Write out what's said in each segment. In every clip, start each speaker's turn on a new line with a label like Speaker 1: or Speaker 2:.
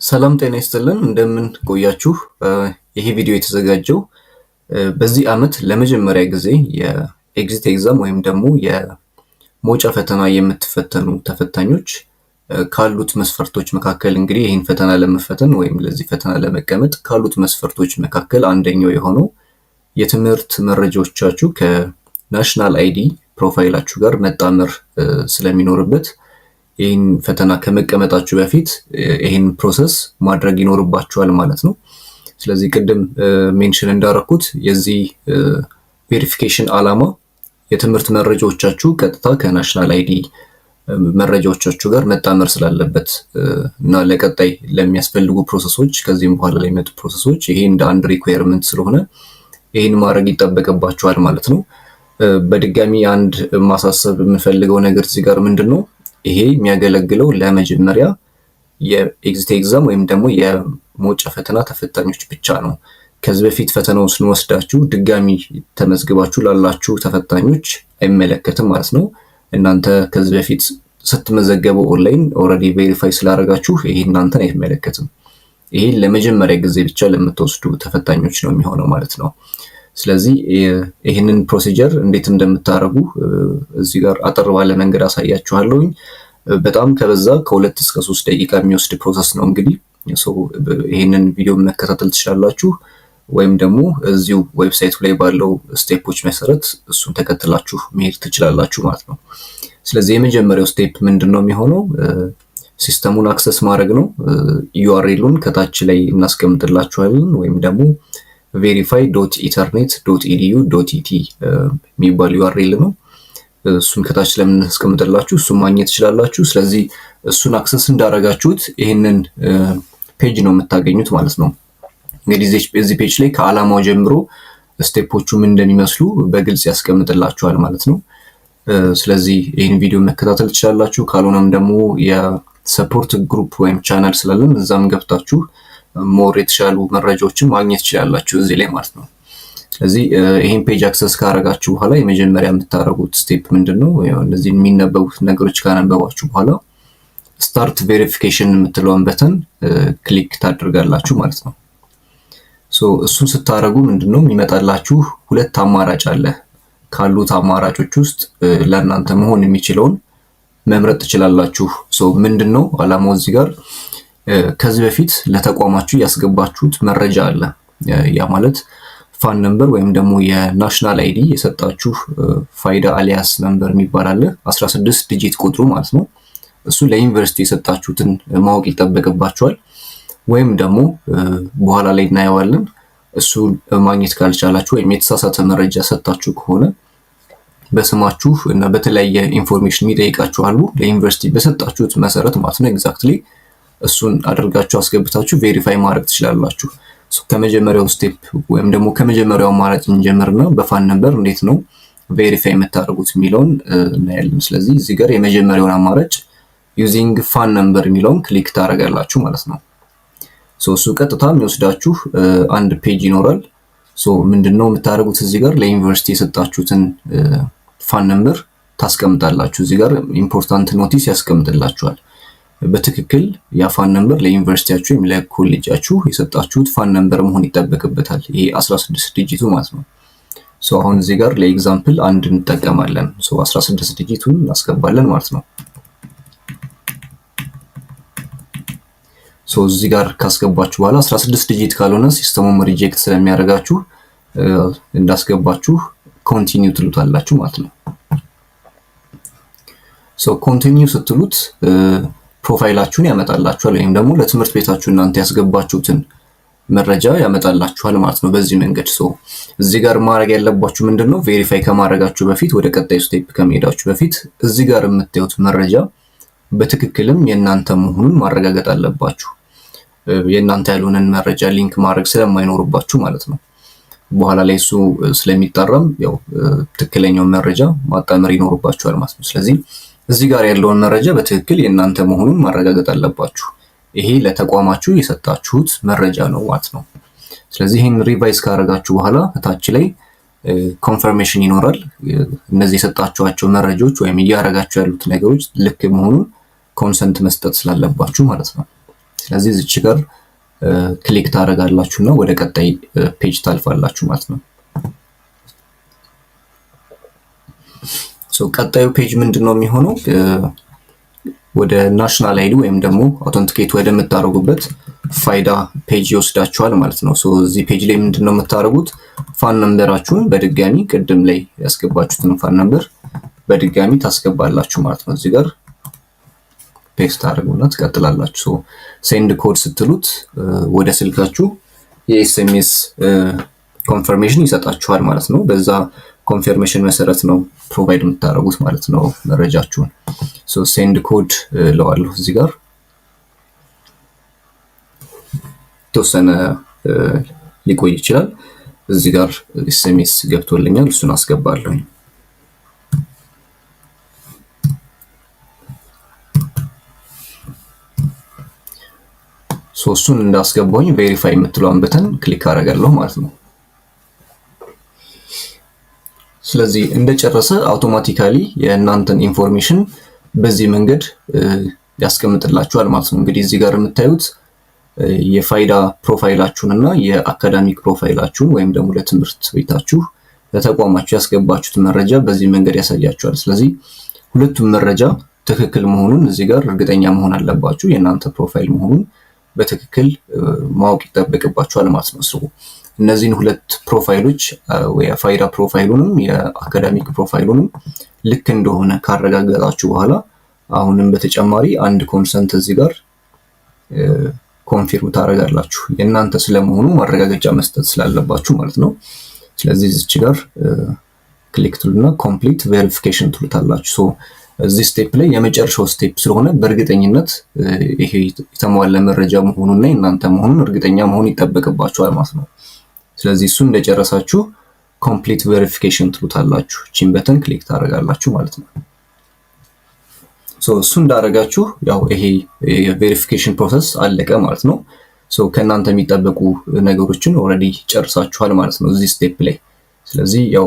Speaker 1: ሰላም ጤና ይስጥልን እንደምን ቆያችሁ? ይሄ ቪዲዮ የተዘጋጀው በዚህ ዓመት ለመጀመሪያ ጊዜ የኤግዚት ኤግዛም ወይም ደግሞ የመውጫ ፈተና የምትፈተኑ ተፈታኞች ካሉት መስፈርቶች መካከል እንግዲህ ይህን ፈተና ለመፈተን ወይም ለዚህ ፈተና ለመቀመጥ ካሉት መስፈርቶች መካከል አንደኛው የሆነው የትምህርት መረጃዎቻችሁ ከናሽናል አይዲ ፕሮፋይላችሁ ጋር መጣመር ስለሚኖርበት ይህን ፈተና ከመቀመጣችሁ በፊት ይህን ፕሮሰስ ማድረግ ይኖርባችኋል ማለት ነው። ስለዚህ ቅድም ሜንሽን እንዳደረኩት የዚህ ቬሪፊኬሽን ዓላማ የትምህርት መረጃዎቻችሁ ቀጥታ ከናሽናል አይዲ መረጃዎቻችሁ ጋር መጣመር ስላለበት እና ለቀጣይ ለሚያስፈልጉ ፕሮሰሶች ከዚህም በኋላ ለሚመጡ ፕሮሰሶች ይሄ እንደ አንድ ሪኳየርመንት ስለሆነ ይህን ማድረግ ይጠበቅባችኋል ማለት ነው። በድጋሚ አንድ ማሳሰብ የምፈልገው ነገር እዚህ ጋር ምንድን ነው፣ ይሄ የሚያገለግለው ለመጀመሪያ የኤግዚት ኤግዛም ወይም ደግሞ የመውጫ ፈተና ተፈታኞች ብቻ ነው። ከዚህ በፊት ፈተናውን ስንወስዳችሁ ድጋሚ ተመዝግባችሁ ላላችሁ ተፈታኞች አይመለከትም ማለት ነው። እናንተ ከዚህ በፊት ስትመዘገቡ ኦንላይን ኦልሬዲ ቬሪፋይ ስላደረጋችሁ ይሄ እናንተን አይመለከትም። ይሄ ለመጀመሪያ ጊዜ ብቻ ለምትወስዱ ተፈታኞች ነው የሚሆነው ማለት ነው። ስለዚህ ይህንን ፕሮሲጀር እንዴት እንደምታደርጉ እዚህ ጋር አጠር ባለ መንገድ አሳያችኋለሁኝ። በጣም ከበዛ ከ2 እስከ 3 ደቂቃ የሚወስድ ፕሮሰስ ነው። እንግዲህ ይህንን ቪዲዮ መከታተል ትችላላችሁ ወይም ደግሞ እዚሁ ዌብሳይቱ ላይ ባለው ስቴፖች መሰረት እሱን ተከትላችሁ መሄድ ትችላላችሁ ማለት ነው። ስለዚህ የመጀመሪያው ስቴፕ ምንድን ነው የሚሆነው? ሲስተሙን አክሰስ ማድረግ ነው። ዩአርኤሉን ከታች ላይ እናስቀምጥላችኋለን ወይም ደግሞ verify.ethernet.edu.et የሚባል ዩአርኤል ነው። እሱን ከታች ለምናስቀምጥላችሁ እሱን ማግኘት ትችላላችሁ። ስለዚህ እሱን አክሰስ እንዳደረጋችሁት ይህንን ፔጅ ነው የምታገኙት ማለት ነው። እንግዲህ እዚህ ፔጅ ላይ ከዓላማው ጀምሮ ስቴፖቹ ምን እንደሚመስሉ በግልጽ ያስቀምጥላችኋል ማለት ነው። ስለዚህ ይህን ቪዲዮ መከታተል ትችላላችሁ። ካልሆነም ደግሞ የሰፖርት ግሩፕ ወይም ቻናል ስላለን እዛም ገብታችሁ ሞር የተሻሉ መረጃዎችን ማግኘት ትችላላችሁ እዚህ ላይ ማለት ነው። ስለዚህ ይህን ፔጅ አክሰስ ካረጋችሁ በኋላ የመጀመሪያ የምታደርጉት ስቴፕ ምንድን ነው? እነዚህ የሚነበቡት ነገሮች ካነበባችሁ በኋላ ስታርት ቬሪፊኬሽን የምትለውን በተን ክሊክ ታደርጋላችሁ ማለት ነው። እሱን ስታደርጉ ምንድን ነው የሚመጣላችሁ? 2 አማራጭ አለ። ካሉት አማራጮች ውስጥ ለእናንተ መሆን የሚችለውን መምረጥ ትችላላችሁ። ምንድን ነው ዓላማው? እዚህ ጋር ከዚህ በፊት ለተቋማችሁ ያስገባችሁት መረጃ አለ። ያ ማለት ፋን ነምበር ወይም ደግሞ የናሽናል አይዲ የሰጣችሁ ፋይዳ አሊያስ ነምበር የሚባል አለ፣ 16 ዲጂት ቁጥሩ ማለት ነው። እሱ ለዩኒቨርሲቲ የሰጣችሁትን ማወቅ ይጠበቅባችኋል። ወይም ደግሞ በኋላ ላይ እናየዋለን፣ እሱ ማግኘት ካልቻላችሁ ወይም የተሳሳተ መረጃ ሰጣችሁ ከሆነ በስማችሁ እና በተለያየ ኢንፎርሜሽን የሚጠይቃችሁ አሉ፣ ለዩኒቨርሲቲ በሰጣችሁት መሰረት ማለት ነው። ኤግዛክትሊ እሱን አድርጋችሁ አስገብታችሁ ቬሪፋይ ማድረግ ትችላላችሁ። ከመጀመሪያው ስቴፕ ወይም ደግሞ ከመጀመሪያው አማራጭ እንጀምርና በፋን ነምበር እንዴት ነው ቬሪፋይ የምታደርጉት የሚለውን እናያለን። ስለዚህ እዚህ ጋር የመጀመሪያውን አማራጭ ዩዚንግ ፋን ነምበር የሚለውን ክሊክ ታደርጋላችሁ ማለት ነው። እሱ ቀጥታ የሚወስዳችሁ አንድ ፔጅ ይኖራል። ምንድነው የምታደርጉት? እዚህ ጋር ለዩኒቨርሲቲ የሰጣችሁትን ፋን ነምበር ታስቀምጣላችሁ። እዚህ ጋር ኢምፖርታንት ኖቲስ ያስቀምጥላችኋል። በትክክል ያ ፋን ነምበር ለዩኒቨርሲቲያችሁ ወይም ለኮሌጃችሁ የሰጣችሁት ፋን ነምበር መሆን ይጠበቅበታል። ይሄ 16 ዲጂቱ ማለት ነው። አሁን እዚህ ጋር ለኤግዛምፕል አንድ እንጠቀማለን። 16 ዲጂቱን እናስገባለን ማለት ነው። እዚህ ጋር ካስገባችሁ በኋላ 16 ዲጂት ካልሆነ ሲስተሙም ሪጀክት ስለሚያደርጋችሁ እንዳስገባችሁ ኮንቲኒው ትሉታላችሁ ማለት ነው። ኮንቲኒው ስትሉት ፕሮፋይላችሁን ያመጣላችኋል ወይም ደግሞ ለትምህርት ቤታችሁ እናንተ ያስገባችሁትን መረጃ ያመጣላችኋል ማለት ነው። በዚህ መንገድ እዚህ ጋር ማድረግ ያለባችሁ ምንድነው? ቬሪፋይ ከማድረጋችሁ በፊት ወደ ቀጣዩ ስቴፕ ከመሄዳችሁ በፊት እዚህ ጋር የምታዩት መረጃ በትክክልም የእናንተ መሆኑን ማረጋገጥ አለባችሁ። የእናንተ ያልሆነን መረጃ ሊንክ ማድረግ ስለማይኖርባችሁ ማለት ነው። በኋላ ላይ እሱ ስለሚጣራም ያው ትክክለኛውን መረጃ ማጣመር ይኖርባችኋል ማለት ነው። ስለዚህ እዚህ ጋር ያለውን መረጃ በትክክል የእናንተ መሆኑን ማረጋገጥ አለባችሁ። ይሄ ለተቋማችሁ የሰጣችሁት መረጃ ነው ማለት ነው። ስለዚህ ይህን ሪቫይዝ ካደረጋችሁ በኋላ ታች ላይ ኮንፈርሜሽን ይኖራል። እነዚህ የሰጣችኋቸው መረጃዎች ወይም እያደረጋችሁ ያሉት ነገሮች ልክ መሆኑን ኮንሰንት መስጠት ስላለባችሁ ማለት ነው። ስለዚህ እዚች ጋር ክሊክ ታደርጋላችሁና ወደ ቀጣይ ፔጅ ታልፋላችሁ ማለት ነው። ቀጣዩ ፔጅ ምንድነው የሚሆነው? ወደ ናሽናል አይዲ ወይም ደግሞ አውተንቲኬት ወደ የምታደርጉበት ፋይዳ ፔጅ ይወስዳችኋል ማለት ነው። እዚህ ፔጅ ላይ ምንድነው የምታደርጉት? ፋን ነምበራችሁን በድጋሚ ቅድም ላይ ያስገባችሁትን ፋን ነምበር በድጋሚ ታስገባላችሁ ማለት ነው። እዚህ ጋር ፔስት አድርጉና ትቀጥላላችሁ። ሴንድ ኮድ ስትሉት ወደ ስልካችሁ የኤስኤምኤስ ኮንፈርሜሽን ይሰጣችኋል ማለት ነው። በዛ ኮንፈርሜሽን መሰረት ነው ፕሮቫይድ የምታደርጉት ማለት ነው መረጃችሁን። ሴንድ ኮድ ለዋለሁ እዚህ ጋር ተወሰነ ሊቆይ ይችላል። እዚህ ጋር ኤስኤምኤስ ገብቶልኛል፣ እሱን አስገባለሁ። እሱን እንዳስገባሁኝ ቬሪፋይ የምትለውን በተን ክሊክ አደርጋለሁ ማለት ነው። ስለዚህ እንደጨረሰ አውቶማቲካሊ የእናንተን ኢንፎርሜሽን በዚህ መንገድ ያስቀምጥላችኋል ማለት ነው። እንግዲህ እዚህ ጋር የምታዩት የፋይዳ ፕሮፋይላችሁን እና የአካዳሚክ ፕሮፋይላችሁን ወይም ደግሞ ለትምህርት ቤታችሁ ለተቋማችሁ ያስገባችሁት መረጃ በዚህ መንገድ ያሳያችኋል። ስለዚህ ሁለቱም መረጃ ትክክል መሆኑን እዚህ ጋር እርግጠኛ መሆን አለባችሁ። የእናንተ ፕሮፋይል መሆኑን በትክክል ማወቅ ይጠበቅባችኋል ማለት ነው። እነዚህን ሁለት ፕሮፋይሎች የፋይዳ ፕሮፋይሉንም የአካዳሚክ ፕሮፋይሉንም ልክ እንደሆነ ካረጋገጣችሁ በኋላ አሁንም በተጨማሪ አንድ ኮንሰንት እዚህ ጋር ኮንፊርም ታደርጋላችሁ። የእናንተ ስለመሆኑ ማረጋገጫ መስጠት ስላለባችሁ ማለት ነው። ስለዚህ እዚች ጋር ክሊክ ትሉና ኮምፕሊት ቬሪፊኬሽን ትሉታላችሁ። እዚህ ስቴፕ ላይ የመጨረሻው ስቴፕ ስለሆነ በእርግጠኝነት ይሄ የተሟላ መረጃ መሆኑንና የእናንተ መሆኑን እርግጠኛ መሆን ይጠበቅባችኋል ማለት ነው። ስለዚህ እሱን እንደጨረሳችሁ ኮምፕሊት ቬሪፊኬሽን ትሉታላችሁ። እቺን በተን ክሊክ ታደርጋላችሁ ማለት ነው። እሱ እንዳደረጋችሁ ያው ይሄ የቬሪፊኬሽን ፕሮሰስ አለቀ ማለት ነው። ከእናንተ የሚጠበቁ ነገሮችን ኦልሬዲ ጨርሳችኋል ማለት ነው እዚህ ስቴፕ ላይ። ስለዚህ ያው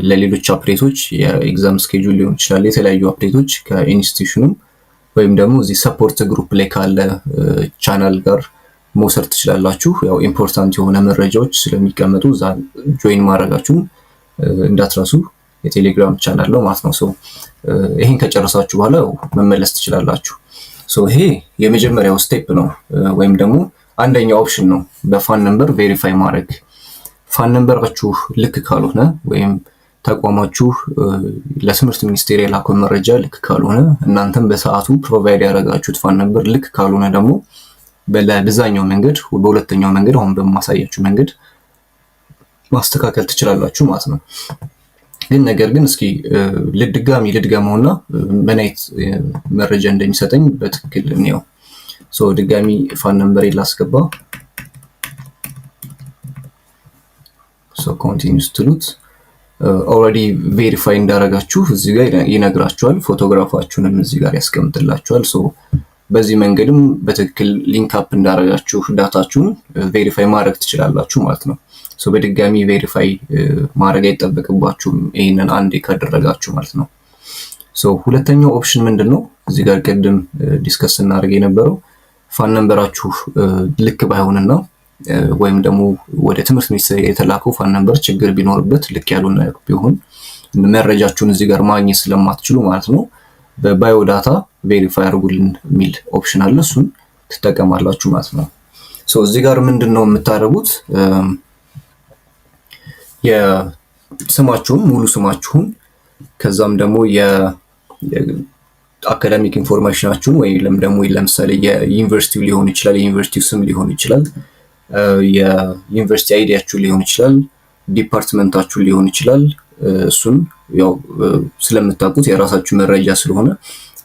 Speaker 1: ለሌሎች አፕዴቶች የኤግዛም ስኬጁል ሊሆን ይችላል፣ የተለያዩ አፕዴቶች ከኢንስቲትዩሽኑም ወይም ደግሞ እዚህ ሰፖርት ግሩፕ ላይ ካለ ቻናል ጋር መውሰድ ትችላላችሁ። ያው ኢምፖርታንት የሆነ መረጃዎች ስለሚቀመጡ እዛ ጆይን ማድረጋችሁን እንዳትረሱ። የቴሌግራም ቻናል ነው ማለት ነው። ይሄን ከጨረሳችሁ በኋላ መመለስ ትችላላችሁ። ይሄ የመጀመሪያው ስቴፕ ነው ወይም ደግሞ አንደኛው ኦፕሽን ነው በፋን ነምበር ቬሪፋይ ማድረግ። ፋን ነምበራችሁ ልክ ካልሆነ ወይም ተቋማችሁ ለትምህርት ሚኒስቴር የላከው መረጃ ልክ ካልሆነ እናንተም በሰዓቱ ፕሮቫይድ ያደረጋችሁት ፋን ነምበር ልክ ካልሆነ ደግሞ በዛኛው መንገድ በሁለተኛው መንገድ አሁን በማሳያችሁ መንገድ ማስተካከል ትችላላችሁ ማለት ነው። ነገር ግን እስኪ ልድገመውና ምን አይነት መረጃ እንደሚሰጠኝ በትክክል እንየው። ድጋሚ ፋን ነምበር ላስገባ። ኮንቲኒዩስ ትሉት ኦልሬዲ ቬሪፋይ እንዳረጋችሁ እዚህ ጋር ይነግራችኋል። ፎቶግራፋችሁንም እዚህ ጋር ያስቀምጥላችኋል። በዚህ መንገድም በትክክል ሊንክ አፕ እንዳረጋችሁ ዳታችሁን ቬሪፋይ ማድረግ ትችላላችሁ ማለት ነው። በድጋሚ ቬሪፋይ ማድረግ አይጠበቅባችሁም ይሄንን አንዴ ካደረጋችሁ ማለት ነው። ሁለተኛው ኦፕሽን ምንድነው? እዚህ ጋር ቅድም ዲስከስ እናደርግ የነበረው ፋን ነምበራችሁ ልክ ባይሆንና ወይም ደግሞ ወደ ትምህርት ሚኒስቴር የተላከው ፋን ነምበር ችግር ቢኖርበት ልክ ያልሆነ ቢሆን መረጃችሁን እዚህ ጋር ማግኘት ስለማትችሉ ማለት ነው በባዮዳታ ቬሪፋይ አድርጉልን የሚል ኦፕሽን አለ። እሱን ትጠቀማላችሁ ማለት ነው። እዚህ ጋር ምንድነው የምታደርጉት? የስማችሁን ሙሉ ስማችሁን ከዛም ደግሞ የአካዳሚክ ኢንፎርሜሽናችሁን ወይም ደግሞ ለምሳሌ የዩኒቨርሲቲው ሊሆን ይችላል፣ የዩኒቨርሲቲው ስም ሊሆን ይችላል፣ የዩኒቨርሲቲ አይዲያችሁ ሊሆን ይችላል፣ ዲፓርትመንታችሁ ሊሆን ይችላል። እሱን ያው ስለምታውቁት የራሳችሁ መረጃ ስለሆነ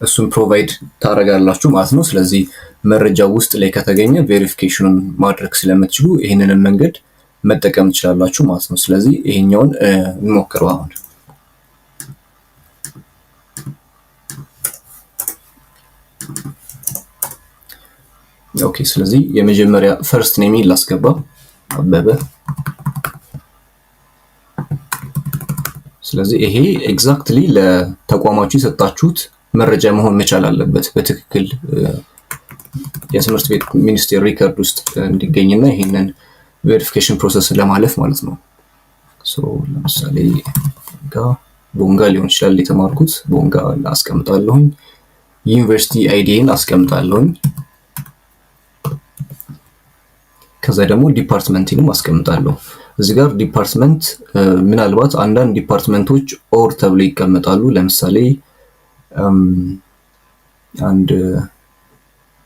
Speaker 1: እሱን ፕሮቫይድ ታደርጋላችሁ ማለት ነው። ስለዚህ መረጃው ውስጥ ላይ ከተገኘ ቬሪፊኬሽኑን ማድረግ ስለምትችሉ ይህንን መንገድ መጠቀም ትችላላችሁ ማለት ነው። ስለዚህ ይሄኛውን እንሞክረው አሁን። ኦኬ፣ ስለዚህ የመጀመሪያ ፈርስት ኔም ላስገባ አበበ። ስለዚህ ይሄ ኤግዛክትሊ ለተቋማችሁ የሰጣችሁት መረጃ መሆን መቻል አለበት በትክክል የትምህርት ቤት ሚኒስቴር ሪከርድ ውስጥ እንዲገኝና ይሄንን ቬሪፊኬሽን ፕሮሰስ ለማለፍ ማለት ነው። ለምሳሌ ቦንጋ ሊሆን ይችላል የተማርኩት፣ ቦንጋ አስቀምጣለሁኝ። ዩኒቨርሲቲ አይዲን አስቀምጣለሁኝ። ከዛ ደግሞ ዲፓርትመንትንም አስቀምጣለሁ። እዚህ ጋር ዲፓርትመንት ምናልባት አንዳንድ ዲፓርትመንቶች ኦር ተብሎ ይቀመጣሉ። ለምሳሌ አንድ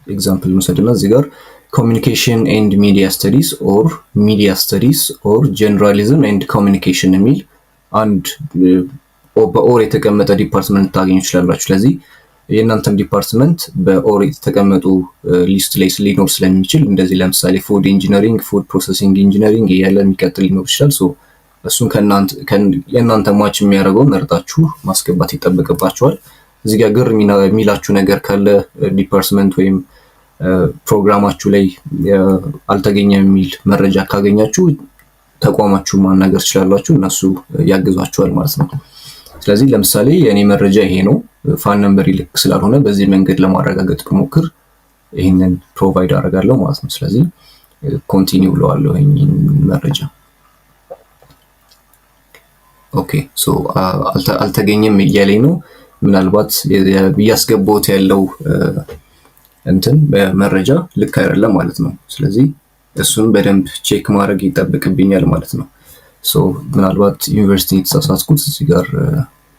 Speaker 1: ኤግዛምፕል እንውሰድና እዚህ ጋር ኮሚኒኬሽን ኤንድ ሚዲያ ስተዲስ ኦር ሚዲያ ስተዲስ ኦር ጀነራሊዝም ኤንድ ኮሚኒኬሽን የሚል አንድ በኦር የተቀመጠ ዲፓርትመንት ታገኙ ይችላላችሁ። ስለዚህ የእናንተም ዲፓርትመንት በኦር የተቀመጡ ሊስት ላይ ሊኖር ስለሚችል እንደዚህ ለምሳሌ ፉድ ኢንጂነሪንግ፣ ፉድ ፕሮሰሲንግ ኢንጂነሪንግ እያለ የሚቀጥል ሊኖር ይችላል። እሱን የእናንተ ማች የሚያደርገው መርጣችሁ ማስገባት ይጠበቅባቸዋል። እዚህ ጋር ግር የሚላችሁ ነገር ካለ ዲፓርትመንት ወይም ፕሮግራማችሁ ላይ አልተገኘም የሚል መረጃ ካገኛችሁ ተቋማችሁ ማናገር ትችላላችሁ፣ እነሱ ያግዟችኋል ማለት ነው። ስለዚህ ለምሳሌ የኔ መረጃ ይሄ ነው፣ ፋን ነምበር ልክ ስላልሆነ በዚህ መንገድ ለማረጋገጥ ብሞክር ይሄንን ፕሮቫይድ አደርጋለሁ ማለት ነው። ስለዚህ ኮንቲኒው ብለዋለሁ ይሄን መረጃ። ኦኬ አልተገኘም እያለኝ ነው። ምናልባት እያስገባሁት ያለው እንትን በመረጃ ልክ አይደለም ማለት ነው። ስለዚህ እሱን በደንብ ቼክ ማድረግ ይጠበቅብኛል ማለት ነው። ምናልባት ዩኒቨርሲቲ የተሳሳትኩት እዚህ ጋር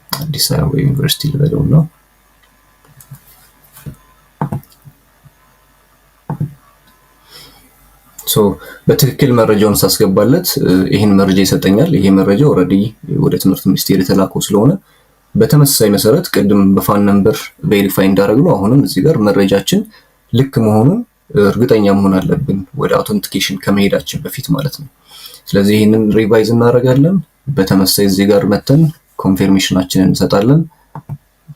Speaker 1: አዲስ አበባ ዩኒቨርሲቲ ልበለው ነው። በትክክል መረጃውን ሳስገባለት ይህን መረጃ ይሰጠኛል። ይሄ መረጃ ኦልሬዲ ወደ ትምህርት ሚኒስቴር የተላከው ስለሆነ በተመሳሳይ መሰረት ቅድም በፋን ነምበር ቬሪፋይ እንዳደረግነው አሁንም እዚህ ጋር መረጃችን ልክ መሆኑን እርግጠኛ መሆን አለብን ወደ አውተንቲኬሽን ከመሄዳችን በፊት ማለት ነው። ስለዚህ ይህንን ሪቫይዝ እናደርጋለን። በተመሳሳይ እዚህ ጋር መተን ኮንፊርሜሽናችንን እንሰጣለን፣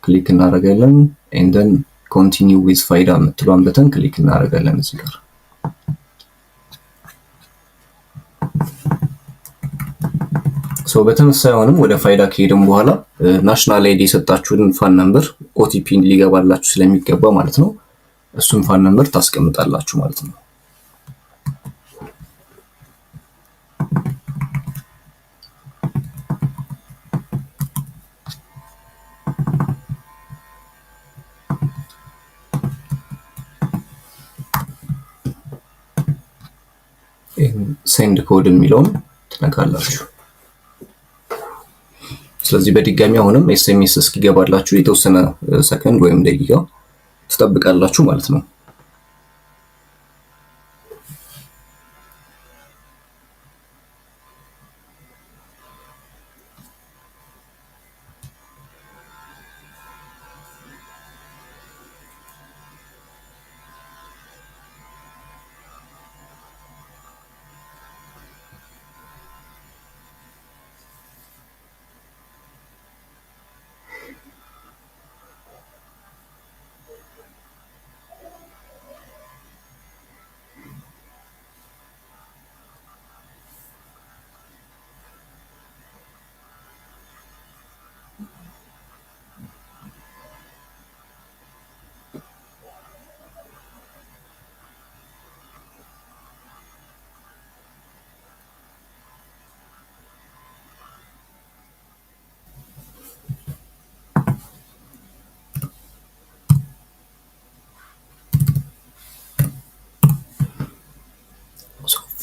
Speaker 1: ክሊክ እናደርጋለን። ኤንድ ዘን ኮንቲኒው ዊዝ ፋይዳ የምትለዋን በተን ክሊክ እናደርጋለን እዚህ ጋር። በተመሳሳይ አሁንም ወደ ፋይዳ ከሄድን በኋላ ናሽናል አይዲ የሰጣችሁን ፋን ነምበር ኦቲፒ ሊገባላችሁ ስለሚገባ ማለት ነው እሱን ፋን ነምበር ታስቀምጣላችሁ ማለት ነው። ሴንድ ኮድ የሚለውን ትነካላችሁ። ስለዚህ በድጋሚ አሁንም ኤስኤምኤስ እስኪገባላችሁ የተወሰነ ሰከንድ ወይም ደቂቃ ትጠብቃላችሁ ማለት ነው።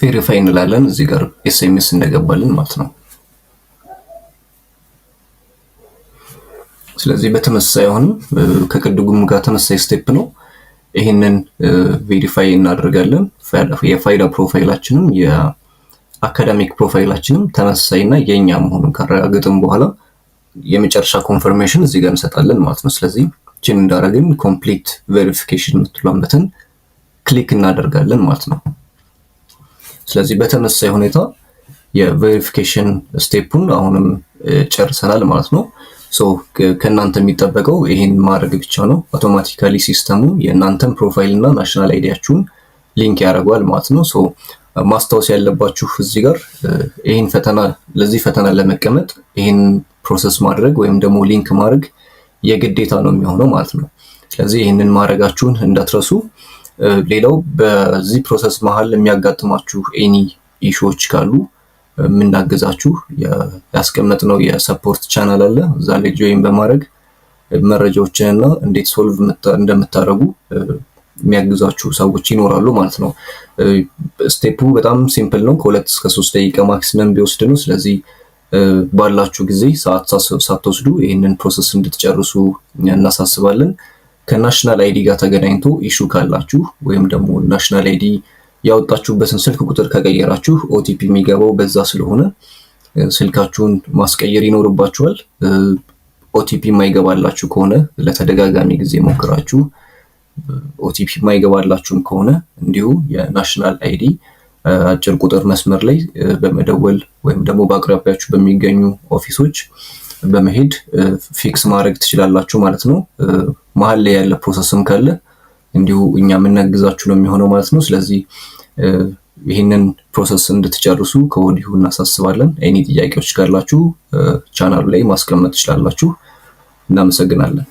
Speaker 1: ቬሪፋይ እንላለን እዚህ ጋር ኤስኤምኤስ እንደገባልን ማለት ነው። ስለዚህ በተመሳሳይ አሁንም ከቅድሙም ጋር ተመሳሳይ ስቴፕ ነው። ይሄንን ቬሪፋይ እናደርጋለን። የፋይዳ ፕሮፋይላችንም የአካዳሚክ ፕሮፋይላችንም ተመሳሳይና የኛ መሆኑን ካረጋገጥን በኋላ የመጨረሻ ኮንፈርሜሽን እዚህ ጋር እንሰጣለን ማለት ነው። ስለዚህ ችን እንዳደረግን ኮምፕሊት ቬሪፊኬሽን የምትለውን በተን ክሊክ እናደርጋለን ማለት ነው። ስለዚህ በተመሳሳይ ሁኔታ የቬሪፊኬሽን ስቴፑን አሁንም ጨርሰናል ማለት ነው። ከእናንተ የሚጠበቀው ይሄን ማድረግ ብቻ ነው። አውቶማቲካሊ ሲስተሙ የእናንተን ፕሮፋይል እና ናሽናል አይዲያችሁን ሊንክ ያደርገዋል ማለት ነው። ማስታወስ ያለባችሁ እዚህ ጋር ይሄን ፈተና ለዚህ ፈተና ለመቀመጥ ይሄን ፕሮሰስ ማድረግ ወይም ደግሞ ሊንክ ማድረግ የግዴታ ነው የሚሆነው ማለት ነው። ስለዚህ ይሄንን ማድረጋችሁን እንዳትረሱ። ሌላው በዚህ ፕሮሰስ መሀል የሚያጋጥማችሁ ኤኒ ኢሹዎች ካሉ የምናገዛችሁ ያስቀመጥነው የሰፖርት ቻናል አለ። እዛ ላይ ጆይን በማድረግ መረጃዎችንና እንዴት ሶልቭ እንደምታደርጉ የሚያግዛችሁ ሰዎች ይኖራሉ ማለት ነው። ስቴፑ በጣም ሲምፕል ነው። ከ2 እስከ 3 ደቂቃ ማክሲመም ቢወስድ ነው። ስለዚህ ባላችሁ ጊዜ ሰዓት ሳትወስዱ ይህንን ፕሮሰስ እንድትጨርሱ እናሳስባለን። ከናሽናል አይዲ ጋር ተገናኝቶ ኢሹ ካላችሁ ወይም ደግሞ ናሽናል አይዲ ያወጣችሁበትን ስልክ ቁጥር ከቀየራችሁ ኦቲፒ የሚገባው በዛ ስለሆነ ስልካችሁን ማስቀየር ይኖርባችኋል። ኦቲፒ የማይገባላችሁ ከሆነ ለተደጋጋሚ ጊዜ ሞክራችሁ ኦቲፒ የማይገባላችሁም ከሆነ እንዲሁ የናሽናል አይዲ አጭር ቁጥር መስመር ላይ በመደወል ወይም ደግሞ በአቅራቢያችሁ በሚገኙ ኦፊሶች በመሄድ ፊክስ ማድረግ ትችላላችሁ ማለት ነው። መሀል ላይ ያለ ፕሮሰስም ካለ እንዲሁ እኛ የምናግዛችሁ ነው የሚሆነው ማለት ነው። ስለዚህ ይህንን ፕሮሰስ እንድትጨርሱ ከወዲሁ እናሳስባለን። ኤኒ ጥያቄዎች ካላችሁ ቻናሉ ላይ ማስቀመጥ ትችላላችሁ። እናመሰግናለን።